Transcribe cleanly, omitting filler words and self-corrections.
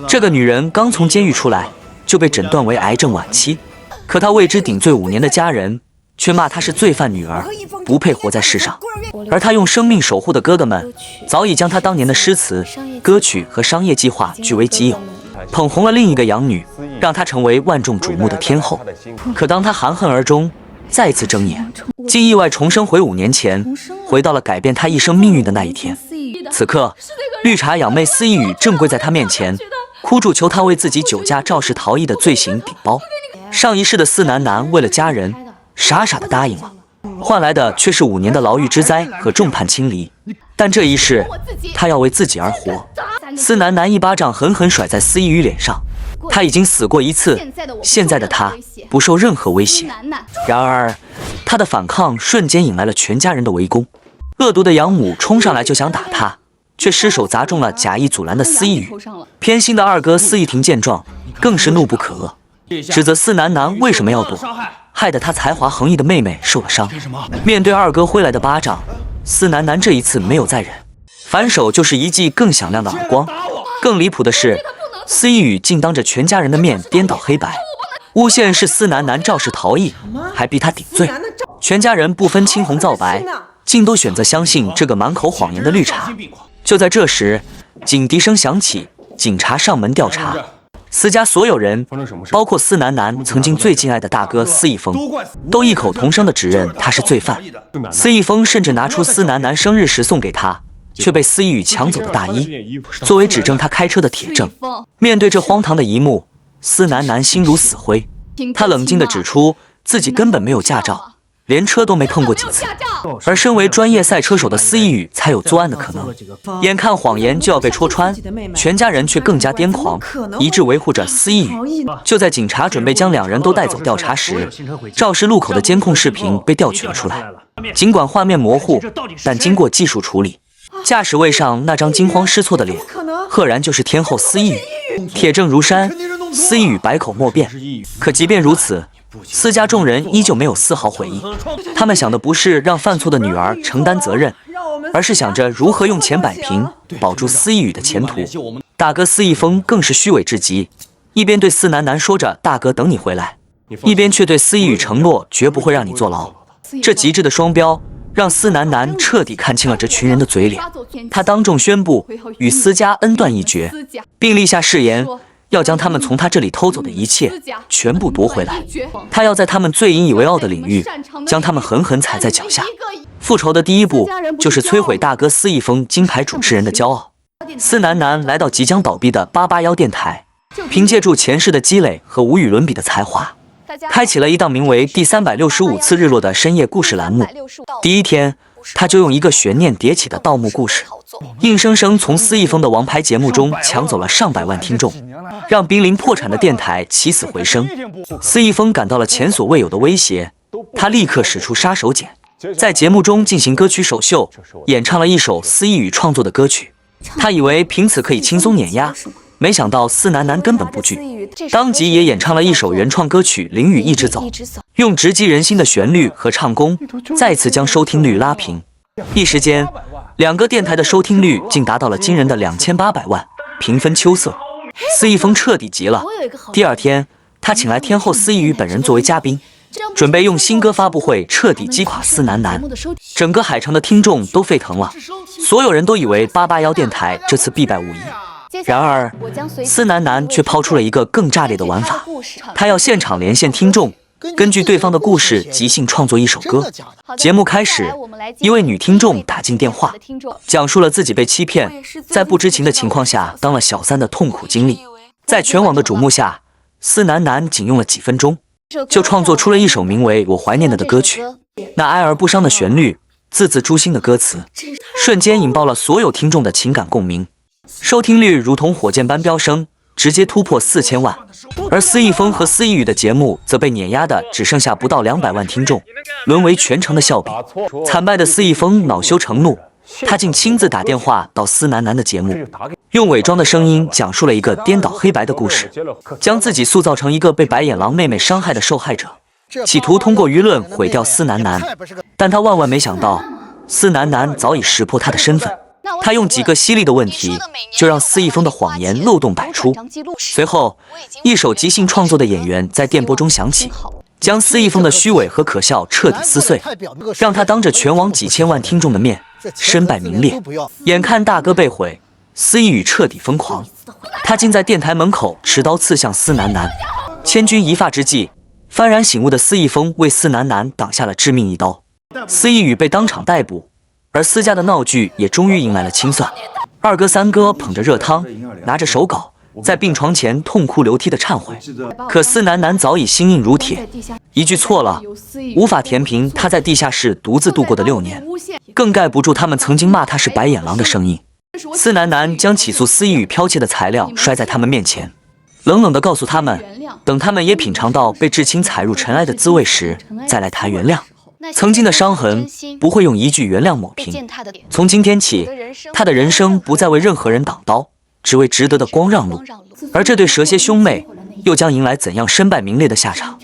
這個女人剛從監獄出來，就被診斷為癌症晚期，可她為之頂罪5年的家人卻罵她是罪犯女兒，不配活在世上。而她用生命守護的哥哥們，早已將她當年的詩詞、歌曲和商業計劃據為己有，捧紅了另一個養女，讓她成為萬眾矚目的天後。可當她含恨而終，再次睜眼，竟意外重生回5年前，回到了改變她一生命運的那一天。此刻，綠茶養妹司一宇正跪在她面前，哭住求她為自己酒駕肇事逃逸的罪行頂包。上一世的司南南為了家人，傻傻的答應了，換來的卻是5年的牢獄之災和众叛親離。但這一世，他要為自己而活。司南南一巴掌狠狠甩在司一宇臉上，他已經死過一次，現在的他不受任何威脅。然而，他的反抗瞬間引來了全家人的圍攻。惡毒的養母衝上來就想打他，卻失手砸中了假意阻攔的司一宇。偏心的二哥司一婷見狀，更是怒不可遏，指責司南南為什麼要躲，害得他才華橫溢的妹妹受了傷。面对二哥揮來的巴掌，司南南这一次沒有再忍，反手就是一記更響亮的耳光。更離譜的是，司一宇竟當着全家人的面顛倒黑白，誣陷是司南南肇事逃逸，還逼他頂罪。全家人不分青紅皂白，竟都選擇相信這個滿口謊言的綠茶。就在這時，警笛聲響起，警察上門調查。司家所有人，包括司南南曾經最敬愛的大哥司一峰，都異口同聲地指認他是罪犯。司一峰甚至拿出司南南生日時送給他，卻被司一宇搶走的大衣，作為指證他開車的鐵證。面對這荒唐的一幕，司南南心如死灰。他冷靜地指出自己根本沒有駕照，連車都沒碰過幾次，而身為專業賽車手的司一宇才有作案的可能。眼看謊言就要被戳穿，全家人卻更加癲狂，一致維護着司一宇。就在警察準備將2人都帶走調查時，肇事路口的監控視頻被調取了出來。儘管畫面模糊，但經過技術處理，駕駛位上那張驚慌失措的臉，赫然就是天后司一宇。鐵證如山，司一宇百口莫辯。可即便如此，司家眾人依舊沒有絲毫悔意，他們想的不是讓犯錯的女兒承擔責任，而是想着如何用錢擺平，保住司一宇的前途。大哥司一峰更是虛偽至極，一邊對司南南說着大哥等你回來，一邊卻對司一宇承諾絕不會讓你坐牢。這極致的雙標讓司南南徹底看清了這群人的嘴臉。他當眾宣布與司家恩斷義絕，並立下誓言，要將他們從他這裡偷走的一切全部奪回來。他要在他们最引以為傲的領域，將他們狠狠踩在腳下。復仇的第一步就是摧毀大哥司一峰金牌主持人的驕傲。司南南來到即將倒閉的881電台，憑借住前世的積累和無與倫比的才華，開啟了一檔名為第365次日落的深夜故事欄目。第一天，他就用一個懸念迭起的盜墓故事，硬生生從司一峰的王牌節目中搶走了上百萬聽眾，讓瀕臨破產的電台起死回生。司一峰感到了前所未有的威脅，他立刻使出殺手鐧，在節目中進行歌曲首秀，演唱了一首司一宇創作的歌曲。他以為憑此可以輕鬆碾壓，沒想到司南南根本不懼，當即也演唱了一首原創歌曲《淋雨一直走》，用直擊人心的旋律和唱功，再次將收聽率拉平。一時間，2個電台的收聽率竟達到了驚人的2800萬，平分秋色。司一峰徹底急了。第二天，他請來天后司一宇本人作為嘉賓，準備用新歌發布會徹底擊垮司南南。整個海城的聽眾都沸騰了，所有人都以為881電台這次必敗無疑。然而，司南南卻拋出了一個更炸裂的玩法，他要現場連線聽眾，根據對方的故事即興創作一首歌。節目開始，一位女聽眾打進電話，講述了自己被欺騙，在不知情的情況下當了小三的痛苦經歷。在全網的矚目下，司南南僅用了幾分鐘，就創作出了一首名為《我懷念的》的歌曲。那哀而不傷的旋律，字字誅心的歌詞，瞬間引爆了所有聽眾的情感共鳴，收聽率如同火箭般飆升，直接突破4000萬。而司一峰和司一宇的節目則被碾壓的只剩下不到200萬聽眾，淪為全城的笑柄。慘敗的司一峰惱羞成怒，他竟親自打電話到司南南的節目，用偽裝的聲音講述了一個顛倒黑白的故事，將自己塑造成一個被白眼狼妹妹傷害的受害者，企圖通過輿論毀掉司南南。但他萬萬沒想到，司南南早已識破他的身份。他用幾個犀利的問題，就讓司一峰的謊言漏洞百出。隨後，一首即興創作的演員在電波中響起，將司一峰的虛偽和可笑徹底撕碎，讓他當着全網幾千萬聽眾的面身敗名裂。眼看大哥被毀，司一宇徹底瘋狂，他竟在電台門口持刀刺向司南南。千鈞一髮之際，幡然醒悟的司一峰為司南南擋下了致命一刀，司一宇被當場逮捕。而司家的鬧劇也終於迎來了清算。二哥三哥捧着熱湯，拿着手稿，在病床前痛哭流涕的懺悔。可司南南早已心硬如鐵，一句錯了，無法填平他在地下室獨自度過的6年，更蓋不住他們曾經罵他是白眼狼的聲音。司南南將起訴司一宇剽竊的材料摔在他們面前，冷冷地告訴他們，等他們也品嘗到被至親踩入塵埃的滋味時，再來談原諒。曾經的傷痕不會用一句原諒抹平。從今天起，他的人生不再為任何人擋刀，只為值得的光讓路。而這對蛇蠍兄妹又將迎來怎樣身敗名裂的下場？